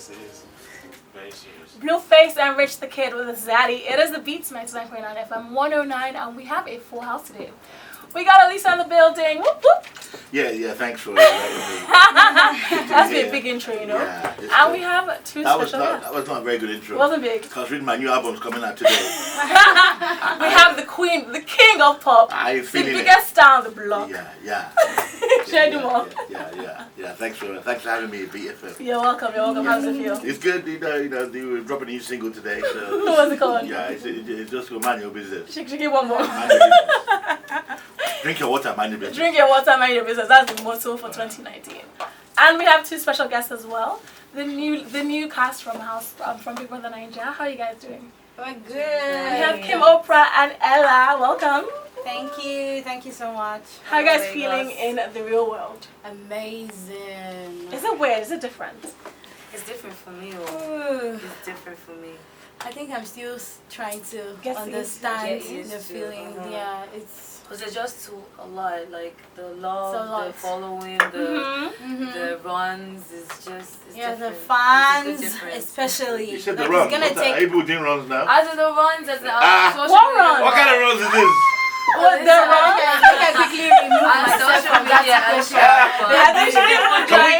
Yes, it is. Very serious. Blueface and Rich the Kid with a Zaddy. It is the Beats 99.9 FM 109, and we have a full house today. We got Elisa in the building. Whoop, whoop. Yeah, thanks for letting me. That's been a big intro, you know. Yeah, and we have two special guests. That was not a very good intro. It wasn't big. Because reading my new album's coming out today. We have the queen, the king of pop. I the feeling biggest star on the block. Yeah. Yeah. Thanks for having me at BFF. You're welcome. How does it feel? It's good, we're dropping a new single today, so What's it called? yeah, it's just go mind your business. Shake one more. Mind your business. Drink your water, mind your business. Drink your water, mind your business. That's the motto for 2019. And we have two special guests as well. The new cast from Big Brother Naija. How are you guys doing? We're good. We have Kim Oprah and Ella. Welcome. Thank you so much. How are you guys feeling in the real world? Amazing. Is it weird? Is it different? It's different for me. It's different for me. I think I'm still trying to understand the feeling. Yeah, because there's just a lot, like the love, the following, the runs is just different. The fans especially. You said the runs. Are you doing runs now? As in the runs, as the what runs? What kind of runs is this? What the runs? I quickly remove myself from that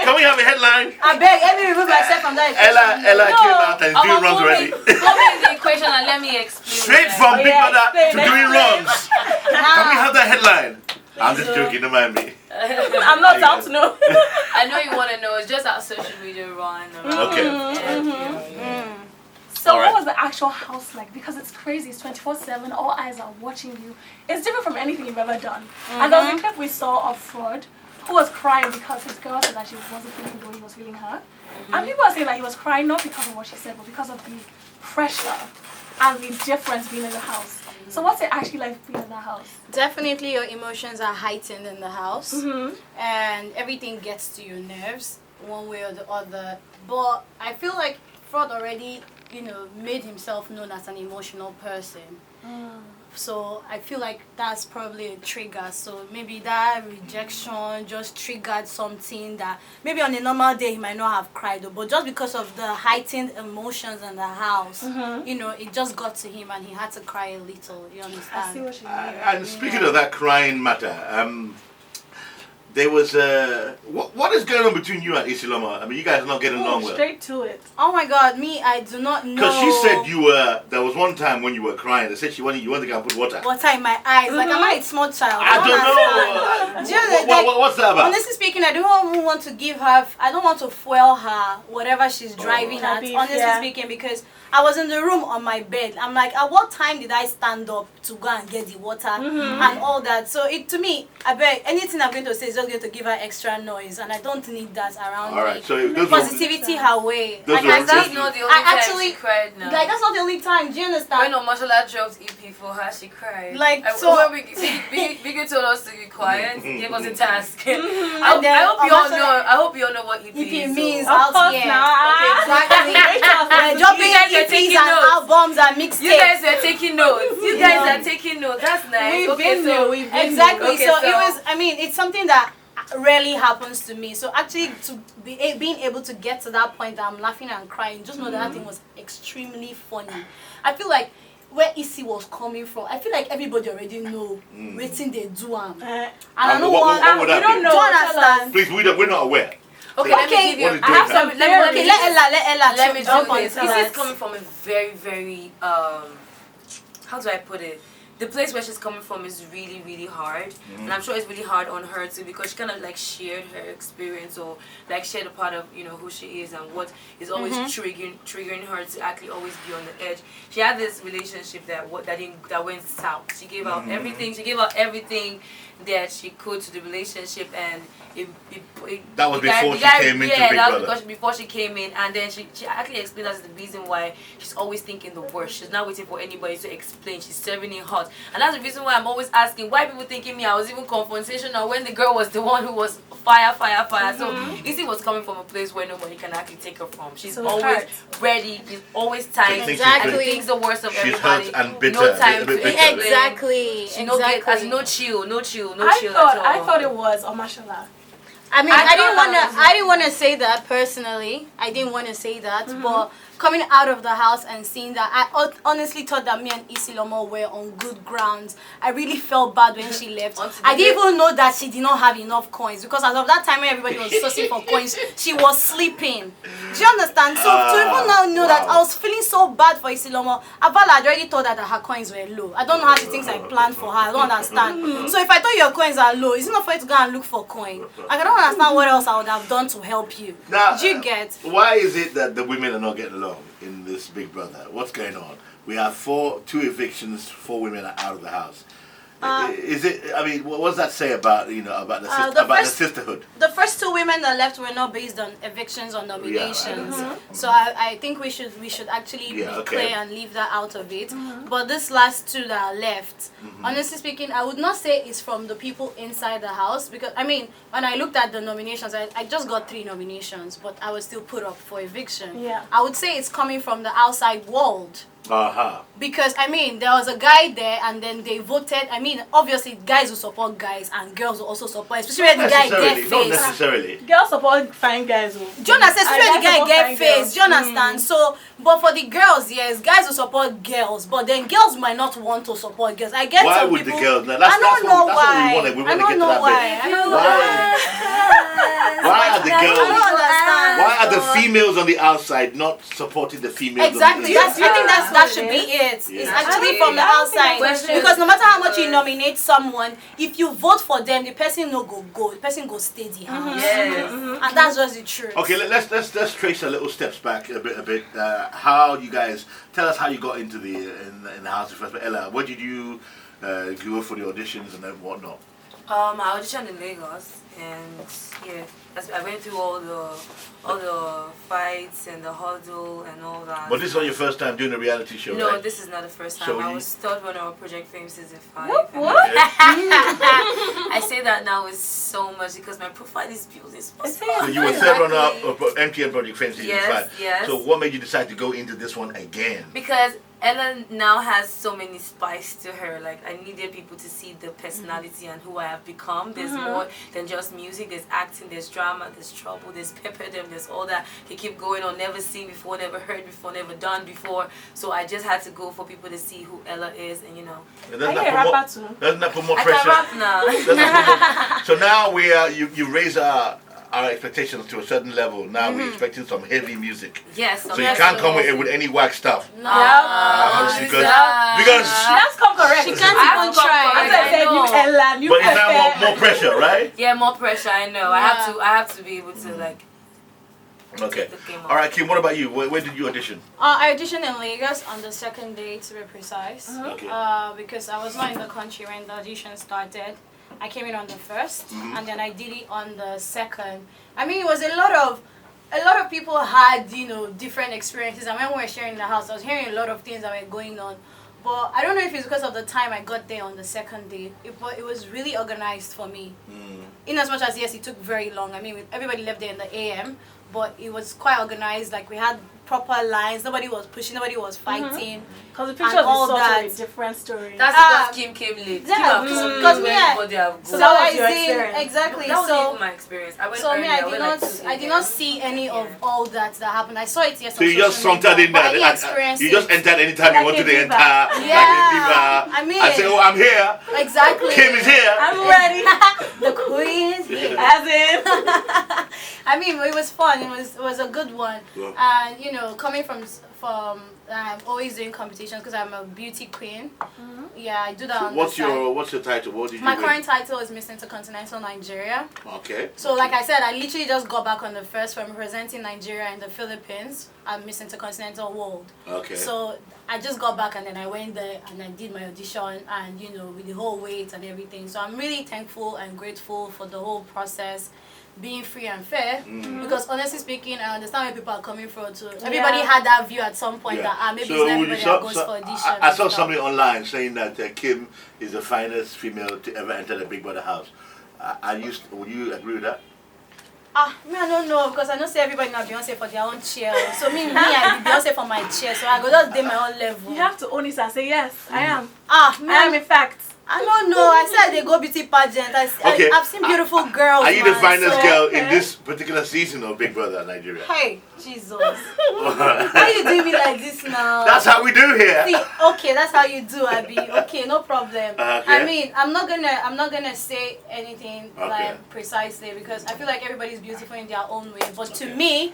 Can we have a headline? I beg, let me remove myself from that equation. Ella came out and is doing runs already. Put me in the equation and let me explain. Straight from Big Brother to doing runs. Can we have that headline? I'm just joking, don't mind me. I'm not down to know. I know you want to know. It's just our social media run. Okay. So what was the actual house like? Because it's crazy. It's 24/7. All eyes are watching you. It's different from anything you've ever done. And there was a clip we saw of Fraud, who was crying because his girl said that she wasn't feeling the way he was feeling her. And people are saying that he was crying not because of what she said, but because of the pressure and the difference being in the house. So what's it actually like being in the house? Definitely your emotions are heightened in the house. And everything gets to your nerves one way or the other. But I feel like Fraud already, made himself known as an emotional person. So I feel like that's probably a trigger. So maybe that rejection just triggered something that maybe on a normal day he might not have cried, but just because of the heightened emotions in the house, it just got to him and he had to cry a little. You understand? I see what you mean. And speaking of that crying matter, there was what is going on between you and Isiloma? I mean, you guys are not getting along well. Straight to it. Oh my God, I do not know. Because she said there was one time when you were crying. They said you wanted to go and put water. Water in my eyes. Like, am I a small child? I don't know. What's that about? Honestly speaking, I don't want to give her, I don't want to fuel her, whatever she's driving at, honestly speaking, because I was in the room on my bed. I'm like, at what time did I stand up to go and get the water and all that? So to me, I bet anything I'm going to say is just going to give her extra noise, and I don't need that around me. All right, so positivity her way. That's not the only time she cried now. Like, that's not the only time. Do you understand? When Omashola dropped EP for her, she cried. Like, so when Biggie told us to be quiet, gave us a task. I hope you all know what EP means. Of course now. Okay, exactly. We're dropping EPs and albums and mixtapes. You guys are taking notes. That's nice. We've been there. Exactly. So it was. I mean, it's something that rarely happens to me. So actually, to being able to get to that point, that I'm laughing and crying. Just know that thing was extremely funny. I feel like where Issy was coming from, I feel like everybody already know waiting they do and I don't want. We don't know. Understand? Please, we're not aware. Okay, let me give you. I have some. Let Ella. Let me do this. This is coming from a very, very how do I put it? The place where she's coming from is really, really hard, and I'm sure it's really hard on her too, because she kind of like shared her experience, or like shared a part of who she is and what is always triggering her to actually always be on the edge. She had this relationship that went south. She gave out everything. She gave out everything that she could to the relationship, and that was before she came into Big Brother. Because before she came in, and then she actually explained that's the reason why she's always thinking the worst. She's not waiting for anybody to explain. She's serving it hot, and that's the reason why I'm always asking why people thinking me I was even confrontational when the girl was the one who was fire. So Izzy was coming from a place where nobody can actually take her from. She's always ready. She's always tight. Exactly. She thinks the worst of she's everybody. Hurt and bitter. No time to explain. Exactly. No chill. I thought it was Omashola. I mean, I I didn't want to say that personally. I didn't want to say that, but coming out of the house and seeing that, I honestly thought that me and Isilomo were on good grounds. I really felt bad when she left. I didn't even know that she did not have enough coins, because as of that time when everybody was searching for coins, she was sleeping. Do you understand? So to even now know that I was feeling so bad for Isilomo, Avala had already thought that her coins were low. I don't know how she thinks I planned for her. I don't understand. So if I thought your coins are low, it's not for you to go and look for coin. Like, I don't understand what else I would have done to help you. Now, Do you get? Why is it that the women are not getting along in this Big Brother? What's going on? We have two evictions, 4 women are out of the house. Is it? I mean, what does that say about about the sisterhood? The first 2 women that left were not based on evictions or nominations. Yeah, So I think we should actually be clear and leave that out of it. But this last 2 that are left, honestly speaking, I would not say it's from the people inside the house, because I mean, when I looked at the nominations, I just got 3 nominations, but I was still put up for eviction. Yeah. I would say it's coming from the outside world. Uh-huh. Because I mean, there was a guy there, and then they voted. I mean, obviously, guys will support guys, and girls will also support, especially when the guy get Not face. necessarily. Girls support fine guys. Do you understand? Especially when the guy get face. Do you understand? So, but for the girls, yes, guys will support girls, but then girls might not want to support girls. I get Why some would people. the girls? Now, I don't know why. What we want I to don't get to know that why. bit. I don't know why. Why are the I girls? don't understand. Why are the females on the outside not supporting the females? Exactly. On the inside? I think that should be it. It's actually from the outside, because no matter how much you nominate someone, if you vote for them, the person no go. The person go stay the house. And that's just the truth. Okay, let's trace a little steps back a bit. How you guys tell us how you got into the in the house first. But Ella, where did you go for the auditions and then whatnot? I auditioned in Lagos, and yeah, I went through all the fights and the huddle and all that. But this is not your first time doing a reality show, No, right? this is not the first time. So I was third winner of Project Fame season 5. What? I say that now with so much because my profile is building. So you were third runner up of MTN Project Fame season 5. Yes. So what made you decide to go into this one again? Because Ella now has so many spice to her. Like, I needed people to see the personality and who I have become. There's more than just music. There's acting, there's drama, there's trouble, there's pepperdom, there's all that. They keep going on, never seen before, never heard before, never done before. So I just had to go for people to see who Ella is, and you know. Doesn't that put more pressure? I can rap now. So now we are. You raise our expectations to a certain level. Now we're expecting some heavy music. Yes. So you can't come with any whack stuff. No. Because Let's come correct. She can't even try. As I said, new Ella, new but it's now Pepe. more pressure, right? Yeah, more pressure. I know. I have to be able to like. Okay. Take the game off. All right, Kim. What about you? Where did you audition? I auditioned in Lagos on the 2nd day, to be precise. Okay. Because I was not in the country when the audition started. I came in on the 1st, and then I did it on the 2nd. I mean, it was a lot of people had, you know, different experiences. And when we were sharing the house, I was hearing a lot of things that were going on. But I don't know if it's because of the time I got there on the 2nd day. It was really organized for me. In as much as, yes, it took very long. I mean, everybody left there in the AM, but it was quite organized. Like, we had proper lines. Nobody was pushing. Nobody was fighting. Because the pictures all is such that. a different story. That's because Kim came late. Yeah, because me, So that was your I did experience. exactly. That was So even my experience. I went so early. me, I did not see any of all that happened. I saw it yesterday. So you just sauntered in there. You just entered anytime you Like wanted a to diva. enter. Yeah. Like a diva. I mean, I say, oh, I'm here. exactly. Kim is here. I'm ready. The queen is here. As in. I mean, it was fun. It was a good one. Yeah. And you know, coming from I'm always doing competitions because I'm a beauty queen. Yeah, I do that on What's the side. your title? What did you My win? current title is Miss Intercontinental Nigeria. Okay. So like I said, I literally just got back on the 1st from representing Nigeria in the Philippines at Miss Intercontinental World. Okay. So I just got back and then I went there and I did my audition and you know, with the whole wait and everything. So I'm really thankful and grateful for the whole process being free and fair, because honestly speaking, I understand where people are coming from too. Everybody had that view at some point that maybe it's not everybody that goes for audition. I saw somebody online saying that Kim is the finest female to ever enter the Big Brother house. Would you agree with that? Me I don't know, because I don't say everybody now Beyonce for their own chair. So me I be Beyonce for my chair, so I go just do my own level. You have to own it and say, yes, I am. I I am in fact. I don't know. I said they go beauty pageant. I've seen beautiful girls. Are you the man, finest so- girl in this particular season of Big Brother Nigeria? Hey, Jesus. Why you doing me like this now? That's how we do here. See, okay, that's how you do, Abby. Okay, no problem. Okay. I mean, I'm not gonna say anything Okay. like precisely because I feel like everybody's beautiful in their own way. But to me,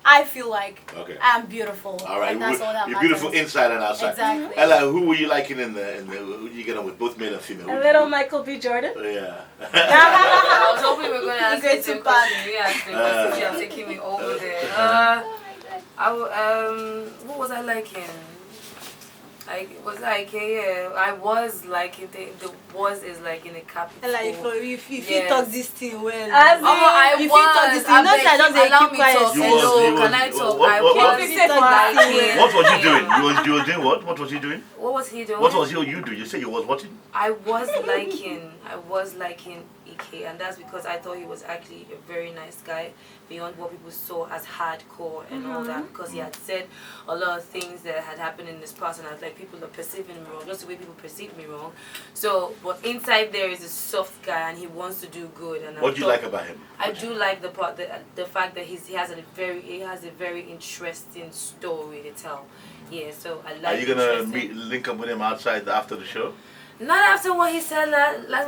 I feel like I'm beautiful. All right, and that's all that you're matters. beautiful inside and outside. Exactly. Ella, who were you liking in the who did you get on with, both male and female? A little Michael B. Jordan. Yeah. I was hoping we were going to ask You the get same too bad. question. You asked me, but you're taking me over there. What was I liking? I was liking the was is like in a capital. Like if you Yes. talk this thing well. As I if you talk this thing, not that I don't say allow keep me quiet. talk. You Hello, was- can I talk? what- I what- was Keep it liking. What was you doing? You were doing what? What was he doing? What was he doing? What was you doing? You said you was watching? I was liking Ike, and that's because I thought he was actually a very nice guy beyond what people saw as hardcore and all that, because he had said a lot of things that had happened in his past, and I was like, people are perceiving me wrong, just the way people perceive me wrong. So, but inside there is a soft guy, and he wants to do good. And What do you like about him? I do like the fact that he has a very interesting story to tell. Yeah, so I like. Are you gonna interesting- link up with him outside after the show? Not after what he said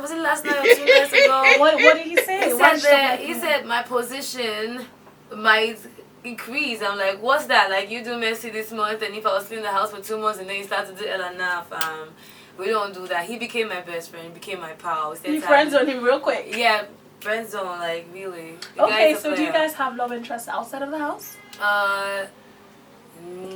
was it last night or 2 nights ago? What did he say? He Why said did you that like he him? said my position might increase. I'm like, what's that? Like, you do Messi this month, and if I was still in the house for 2 months and then you start to do Elana, we don't do that. He became my best friend, became my pal. You friends on him real quick. Yeah, friend zone, like, really. The Okay, guy's a so do you player. guys have love interests outside of the house? Are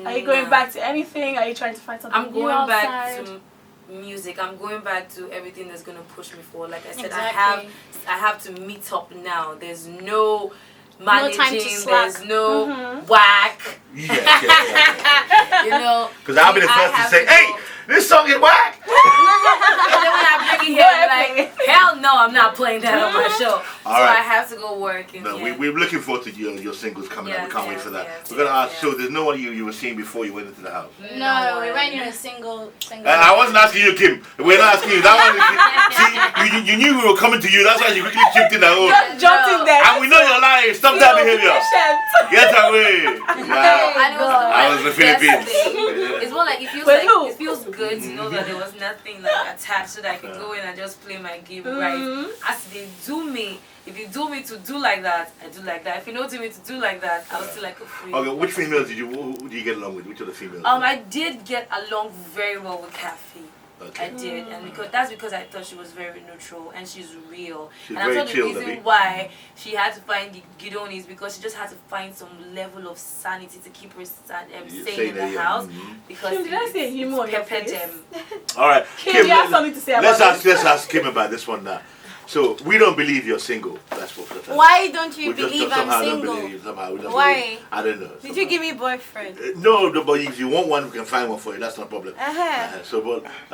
Are you going back to anything? Are you trying to find something I'm new going back outside? to music. I'm going back to everything that's gonna push me forward. Like I said, Exactly. I have to meet up now. There's no managing. time to slack. There's no Mhm. whack. Yeah. You know. Because I'll be the I first to have say, hey, go. this song is whack. And then when I bring it here, I'm like, hell no, I'm not playing that on my show. All so right. I have to go work. And No, yeah. we're looking forward to your singles coming up. Yes, We can't wait yes, for that. yes, We're gonna ask. yes. So there's no one you were seeing before you went into the house. No, we went in a single. I wasn't asking you, Kim. We're not asking you. That one. See, you knew we were coming to you. That's why you quickly chipped in that hole. Just jumped in there. And we know you're lying. Stop that behavior. Patient. Get away. Wow. And it was I was in the Philippines. yesterday. It's more like it feels With who? it feels good to know that there was nothing like attached, so that I can go in and just play my game right. As they do me, if you do me to do like that, I do like that. If you don't do me to do like that, I'll still like a free. Okay, which females who do you get along with? Which of the females? I did get along very well with Kathy. I Okay. did, and that's because I thought she was very neutral and she's real. She's and I very thought the chilled, reason Abby. why she had to find the Gidon is because she just had to find some level of sanity to keep her You sane say in that, the yeah. house. Mhm. Because Kim, did I say it's humor on your peppered face? them. All right, Kim, you have something to say about let's ask Kim about this one now. So we don't believe you're single. That's what. Why don't you We just believe somehow I'm don't single? believe you. Somehow we don't Why? believe you. I don't know. Did you give me boyfriend? No, but if you want one, we can find one for you. That's not a problem. Uh-huh.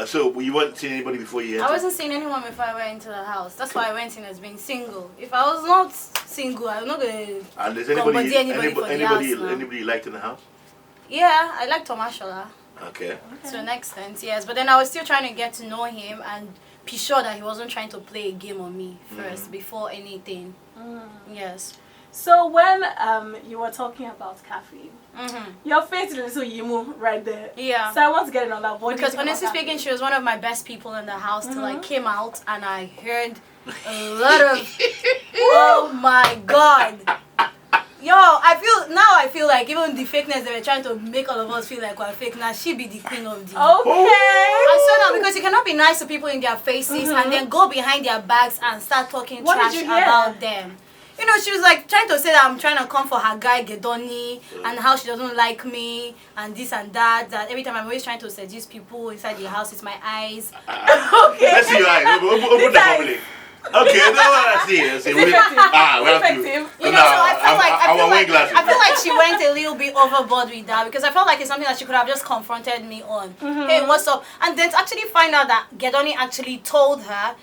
So you weren't seeing anybody before you I entered? wasn't seeing anyone before I went into the house. That's why I went in as being single. If I was not single, I'm not gonna. And there's Company, anybody for the anybody house now. you liked in the house? Yeah, I like Tomashola Okay. to an extent, yes. But then I was still trying to get to know him and be sure that he wasn't trying to play a game on me first before anything. Yes. So when you were talking about Kathy, Mm-hmm. your face is a little yimu right there. Yeah. So I want to get in on that. What do you Because think about honestly Kathy? speaking, she was one of my best people in the house till I came out and I heard a lot of, oh my God. Yo, I feel like even the fakeness they were trying to make all of us feel like we're fake, now she be the queen of the... Okay. I swear now, because you cannot be nice to people in their faces and then go behind their backs and start talking What trash did you hear? about them. You know, she was like trying to say that I'm trying to come for her guy Gedoni and how she doesn't like me and this and that. That every time I'm always trying to seduce people inside the house with my eyes. Okay. Let's see your eyes. Open the public. Okay, no, I see. We have to. Effective. You know, so I feel like glasses. she went a little bit overboard with that because I felt like it's something that she could have just confronted me on. Hey, what's up? And then to actually find out that Gedoni actually told her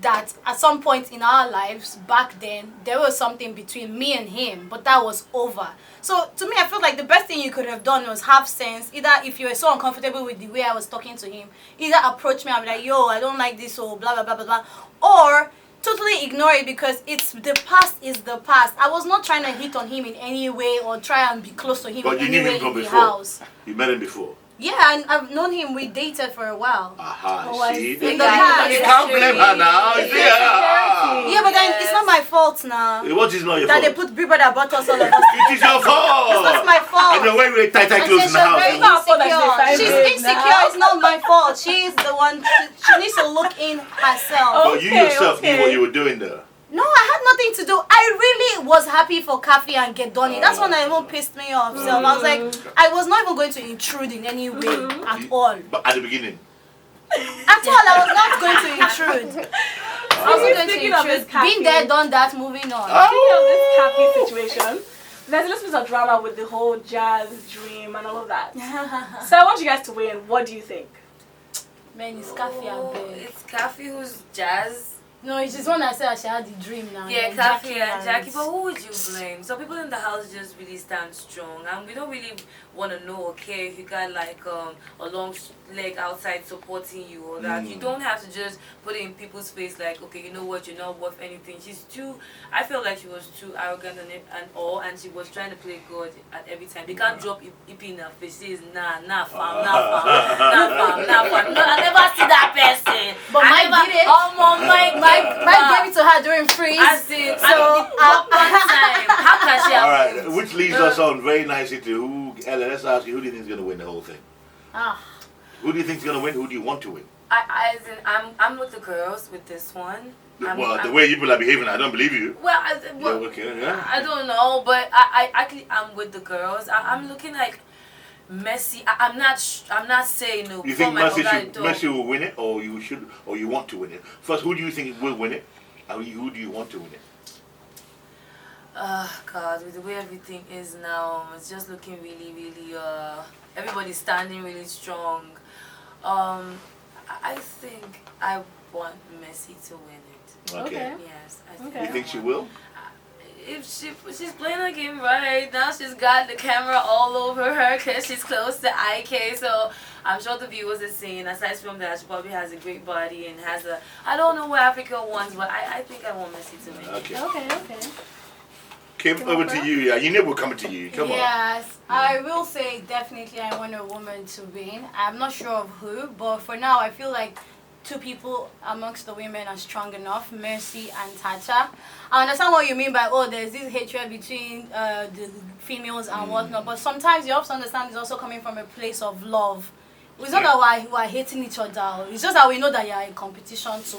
that at some point in our lives back then there was something between me and him, but that was over. So to me, I feel like the best thing you could have done was have sense. Either if you were so uncomfortable with the way I was talking to him, either approach me and be like, yo, I don't like this, or blah blah blah blah blah, or totally ignore it because it's the past is the past. I was not trying to hit on him in any way or try and be close to him But in you any knew way him from in the before. house. You met him before. Yeah, and I've known him. We dated for a while. Aha, Oh, I see? see. You Yeah. can't blame her now. It's Yeah. insecurity. Yeah, but then it's not my fault now. What is not your That they fault? put Big Brother bought us all of us. It is your fault. It's not my fault. And the way we tight And clothes in the she's house. very It's not her fault that insecure. she's She's five insecure. now. It's not my fault. She's the one. She needs to look in herself. But you yourself knew okay. what you were doing there. No, I had nothing to do. I really was happy for Kafi and Gedoni. That's when it even pissed me off. So I was like, I was not even going to intrude in any way at all. But at the beginning. At all, I was not going to intrude. I wasn't going to Speaking of this intrude. Kafi- Been there, done that, moving on. Speaking of this happy situation, there's a little bit of drama with the whole jazz dream and all of that. So I want you guys to weigh in. What do you think? Man, it's Kafi and Beg. It's Kafi who's Jazz. No, it's just when I said she had the dream now. Yeah, and Kafi and and- Jackie. But who would you blame? Some people in the house just really stand strong, and we don't really want to know or care if you got like a long leg outside supporting you or that. You don't have to just put it in people's face like, okay, you know what, you're not worth anything. She's too. I feel like she was too arrogant and all, and she was trying to play God at every time. They can't drop EP in her face. She says, nah, fam. No, I never see that person. But I Mike never, did it. Mike gave it to her during freeze. I see. So, One time. How can she have All right, which leads us on very nicely to who, Ella, let's ask you, who do you think is going to win the whole thing? Who do you think is going to win? Who do you want to win? I'm with the girls with this one. The way you people are behaving, I don't believe you. Well, Yeah, okay, yeah. I don't know, but I actually I'm with the girls. I'm looking like Messi. I'm not saying no. You think for my Messi will win it, or you want to win it? First, who do you think will win it? And who do you want to win it? God, with the way everything is now, it's just looking really, everybody's standing really strong. I think I want Messi to win it. Okay. Yes, I think. Okay. You think she will? If she's playing the game right, now she's got the camera all over her because she's close to IK, so I'm sure the viewers are seeing, aside from that, she probably has a great body and has a, I don't know what Africa wants, but I think I want Messi to win. Okay. Okay. Kim, over to you. Yeah, you knew we're coming to you. Come on. Yes, I will say definitely I want a woman to win. I'm not sure of who, but for now I feel like two people amongst the women are strong enough, Mercy and Tacha. I understand what you mean by, there's this hatred between the females and whatnot, but sometimes you have to understand it's also coming from a place of love. It's not that we're hating each other. It's just that we know that you're in competition to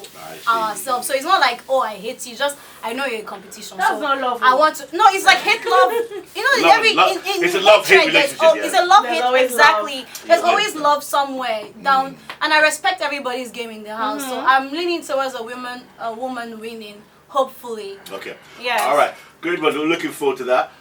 ourselves. So it's not like, I hate you. Just, I know you're in competition. That's so not love. I want to. No, it's like hate love. You know, It's a love-hate hatred, relationship, it's yeah. a love There's hate. always Exactly. love. There's Yeah. always love somewhere down, and I respect everybody's game in the house. So I'm leaning towards a woman winning. Hopefully. Okay. Yes. All right. Good one. We're looking forward to that.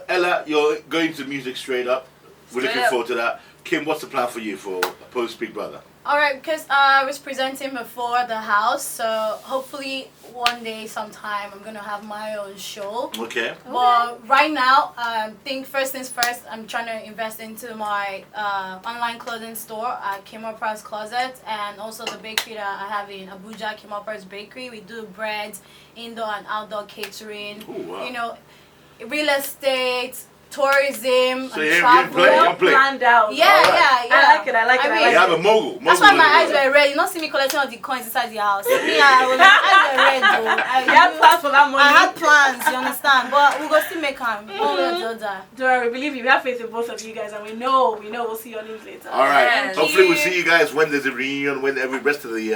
Ella, you're going to music straight up. We're looking forward to that. Kim, what's the plan for you for post Big Brother? Alright, because I was presenting before the house, so hopefully one day, sometime, I'm gonna have my own show. Okay. But right now, I think first things first, I'm trying to invest into my online clothing store at Kim Oprah's Closet, and also the bakery that I have in Abuja, Kim Oprah's Bakery. We do breads, indoor and outdoor catering. Ooh, wow. You know, real estate, tourism, So and you travel. play, Well planned out. Yeah, Alright. yeah. I like it. I like it. mean, You have a mogul. that's why my eyes were red. You don't see me collecting all the coins inside the house. My eyes were red though. You had plans for that money. I had plans, you understand? But we'll go still make them. One way or the other. Don't worry, we believe you. We have faith in both of you guys, and we know we'll see your names later. All right. Yes. Hopefully we'll see you guys when there's a reunion, when every rest of the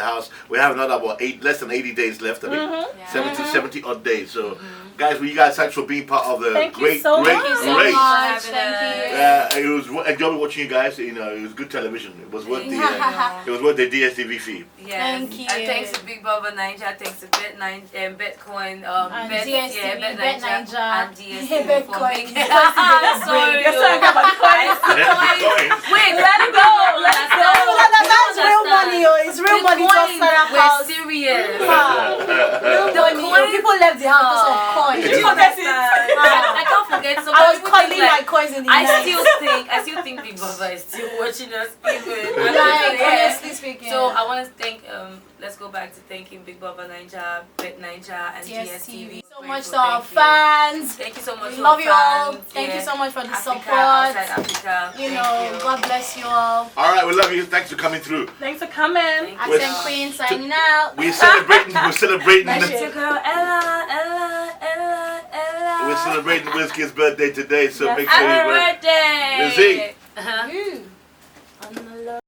house. We have another less than 80 days left. I mean, 70 odd days. So, guys, you guys, thanks for being part of the Thank you great so great Thank you so great. much. Having Thank you. It was enjoyable watching you guys. You know, it was good television. It was worth the DSTV fee. Yes. Thank you. And thanks to Big Brother Naija, thanks to Bitcoin, And Bet DSTV, Bet Bet Naija, Naija. and DSTV for Bitcoin. making. Sorry. You're talking about coins. Wait, Let it go. Let's go. That's real money, yo. It's real money to outside our We're house. serious. Real money. Yo. People left the house because of coins. Did you forget it? I can't forget. So I was people counting think, my like, coins in the I night. still think Big Brother is still watching us even. Like, honestly speaking. So I want to thank let's go back to thanking Big Brother Naija, Bet Naija, and DSTV. So much to our fans. Thank you so much. We to love our you all. fans. Thank you so much for the Africa, support. outside Africa. You Thank know, you. God bless you all. All right, we love you. Thanks for coming through. Thanks for coming. Thank you. Accent Queen signing out. We're celebrating. It's your girl Ella. We're celebrating Whiskey's birthday today, so Yes. make sure Happy you. birthday! Lizzie. Uh-huh.